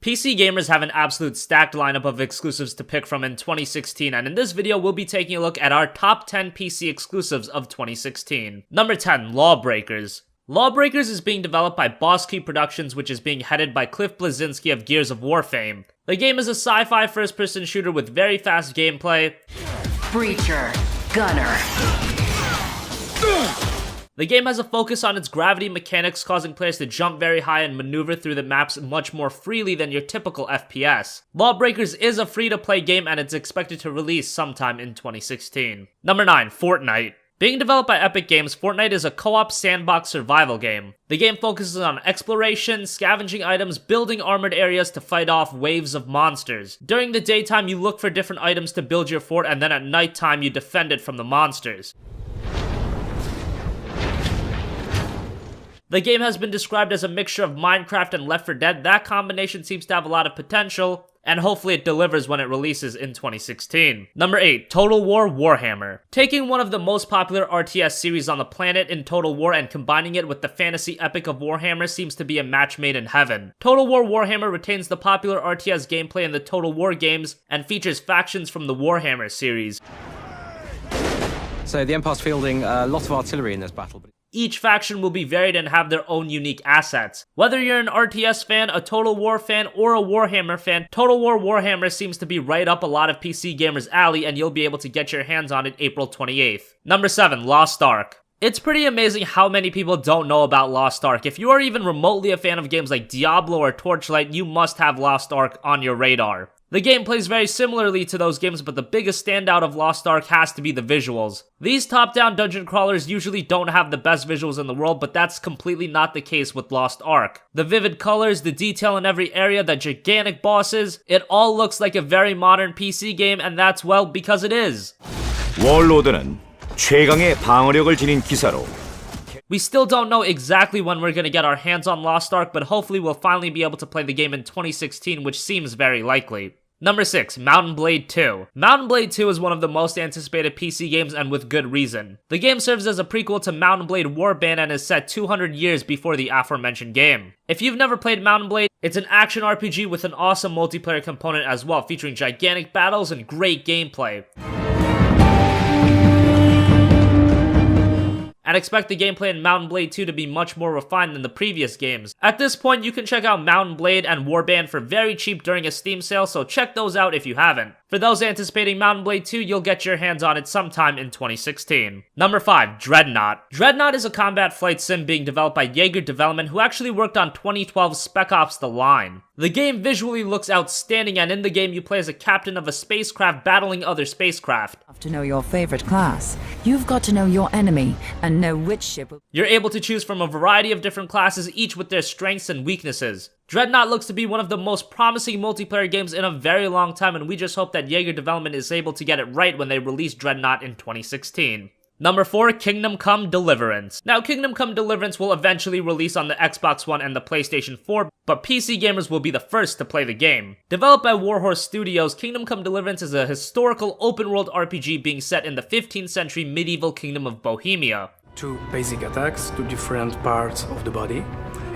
PC gamers have an absolute stacked lineup of exclusives to pick from in 2016, and in this video we'll be taking a look at our top 10 PC exclusives of 2016. Number 10, Lawbreakers. Lawbreakers is being developed by Boss Key Productions, which is being headed by Cliff Bleszinski of Gears of War fame. The game is a sci-fi first-person shooter with very fast gameplay. Breacher, Gunner. The game has a focus on its gravity mechanics, causing players to jump very high and maneuver through the maps much more freely than your typical FPS. Lawbreakers is a free-to-play game and it's expected to release sometime in 2016. Number 9, Fortnite. Being developed by Epic Games, Fortnite is a co-op sandbox survival game. The game focuses on exploration, scavenging items, building armored areas to fight off waves of monsters. During the daytime, you look for different items to build your fort, and then at nighttime, you defend it from the monsters. The game has been described as a mixture of Minecraft and Left 4 Dead. That combination seems to have a lot of potential, and hopefully it delivers when it releases in 2016. Number 8, Total War Warhammer. Taking one of the most popular RTS series on the planet in Total War and combining it with the fantasy epic of Warhammer seems to be a match made in heaven. Total War Warhammer retains the popular RTS gameplay in the Total War games and features factions from the Warhammer series. So the Empire's fielding a lot of artillery in this battle. Each faction will be varied and have their own unique assets. Whether you're an RTS fan, a Total War fan, or a Warhammer fan, Total War Warhammer seems to be right up a lot of PC gamers' alley, and you'll be able to get your hands on it April 28th. Number 7, Lost Ark. It's pretty amazing how many people don't know about Lost Ark. If you are even remotely a fan of games like Diablo or Torchlight, you must have Lost Ark on your radar. The game plays very similarly to those games, but the biggest standout of Lost Ark has to be the visuals. These top-down dungeon crawlers usually don't have the best visuals in the world, but that's completely not the case with Lost Ark. The vivid colors, the detail in every area, the gigantic bosses, it all looks like a very modern PC game, and that's, well, because it is. 월로드는 최강의 방어력을 지닌 기사로 We still don't know exactly when we're gonna get our hands on Lost Ark, but hopefully we'll finally be able to play the game in 2016, which seems very likely. Number 6, Mount and Blade 2. Mount and Blade 2 is one of the most anticipated PC games, and with good reason. The game serves as a prequel to Mount and Blade Warband and is set 200 years before the aforementioned game. If you've never played Mount and Blade, it's an action RPG with an awesome multiplayer component as well, featuring gigantic battles and great gameplay. And expect the gameplay in Mount and Blade 2 to be much more refined than the previous games. At this point, you can check out Mount and Blade and Warband for very cheap during a Steam sale, so check those out if you haven't. For those anticipating Mount and Blade 2, you'll get your hands on it sometime in 2016. Number 5, Dreadnought. Dreadnought is a combat flight sim being developed by Jaeger Development, who actually worked on 2012's Spec Ops: The Line. The game visually looks outstanding, and in the game you play as a captain of a spacecraft battling other spacecraft. To know your favorite class, you've got to know your enemy and know which ship. You're able to choose from a variety of different classes, each with their strengths and weaknesses. Dreadnought looks to be one of the most promising multiplayer games in a very long time, and we just hope that Jaeger Development is able to get it right when they release Dreadnought in 2016. Number 4, Kingdom Come Deliverance. Now, Kingdom Come Deliverance will eventually release on the Xbox One and the PlayStation 4, but PC gamers will be the first to play the game. Developed by Warhorse Studios, Kingdom Come Deliverance is a historical open-world RPG being set in the 15th century medieval kingdom of Bohemia. 2 basic attacks to different parts of the body,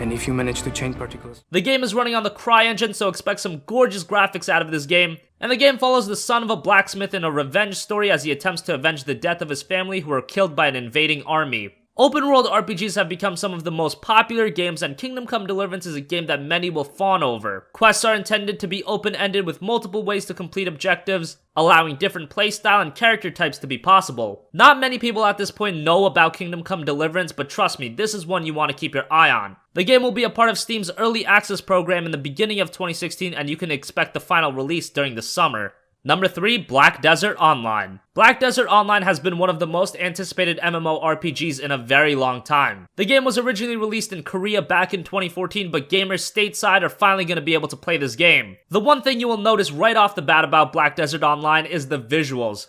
and if you manage to change particulars. The game is running on the CryEngine, so expect some gorgeous graphics out of this game. And the game follows the son of a blacksmith in a revenge story as he attempts to avenge the death of his family who are killed by an invading army. Open-world RPGs have become some of the most popular games, and Kingdom Come Deliverance is a game that many will fawn over. Quests are intended to be open-ended with multiple ways to complete objectives, allowing different playstyle and character types to be possible. Not many people at this point know about Kingdom Come Deliverance, but trust me, this is one you want to keep your eye on. The game will be a part of Steam's early access program in the beginning of 2016, and you can expect the final release during the summer. Number 3, Black Desert Online. Black Desert Online has been one of the most anticipated MMORPGs in a very long time. The game was originally released in Korea back in 2014, but gamers stateside are finally going to be able to play this game. The one thing you will notice right off the bat about Black Desert Online is the visuals.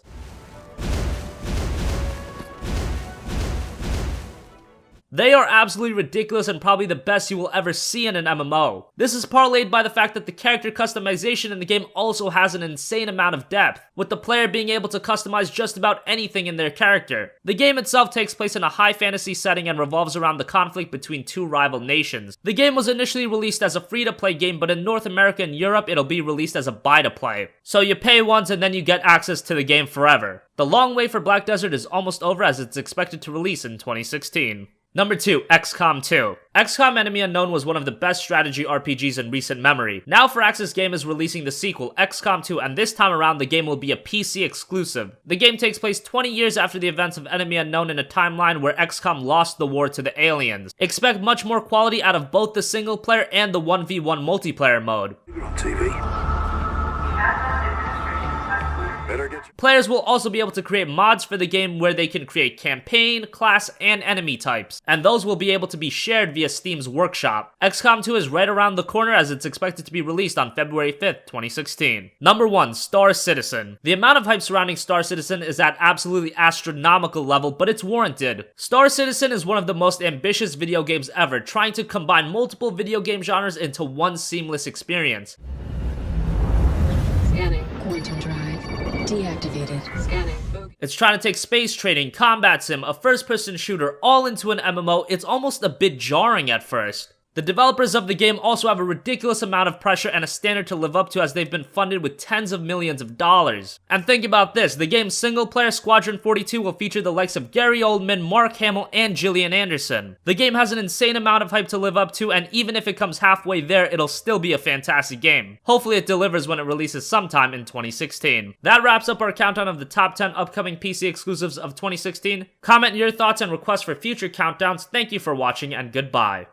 They are absolutely ridiculous and probably the best you will ever see in an MMO. This is parlayed by the fact that the character customization in the game also has an insane amount of depth, with the player being able to customize just about anything in their character. The game itself takes place in a high fantasy setting and revolves around the conflict between two rival nations. The game was initially released as a free-to-play game, but in North America and Europe it'll be released as a buy-to-play. So you pay once and then you get access to the game forever. The long wait for Black Desert is almost over as it's expected to release in 2016. Number 2, XCOM 2. XCOM Enemy Unknown was one of the best strategy RPGs in recent memory. Now Firaxis Game is releasing the sequel, XCOM 2, and this time around the game will be a PC exclusive. The game takes place 20 years after the events of Enemy Unknown in a timeline where XCOM lost the war to the aliens. Expect much more quality out of both the single player and the 1v1 multiplayer mode. On TV. Players will also be able to create mods for the game where they can create campaign, class, and enemy types, and those will be able to be shared via Steam's workshop. XCOM 2 is right around the corner as it's expected to be released on February 5th, 2016. Number 1, Star Citizen. The amount of hype surrounding Star Citizen is at absolutely astronomical level, but it's warranted. Star Citizen is one of the most ambitious video games ever, trying to combine multiple video game genres into one seamless experience. Scanning. Quantum drive. Deactivated. Scanning. It's trying to take space trading, combat sim, a first-person shooter, all into an MMO. It's almost a bit jarring at first. The developers of the game also have a ridiculous amount of pressure and a standard to live up to as they've been funded with tens of millions of dollars. And think about this, the game's single-player Squadron 42 will feature the likes of Gary Oldman, Mark Hamill, and Gillian Anderson. The game has an insane amount of hype to live up to, and even if it comes halfway there, it'll still be a fantastic game. Hopefully it delivers when it releases sometime in 2016. That wraps up our countdown of the top 10 upcoming PC exclusives of 2016. Comment your thoughts and requests for future countdowns. Thank you for watching, and goodbye.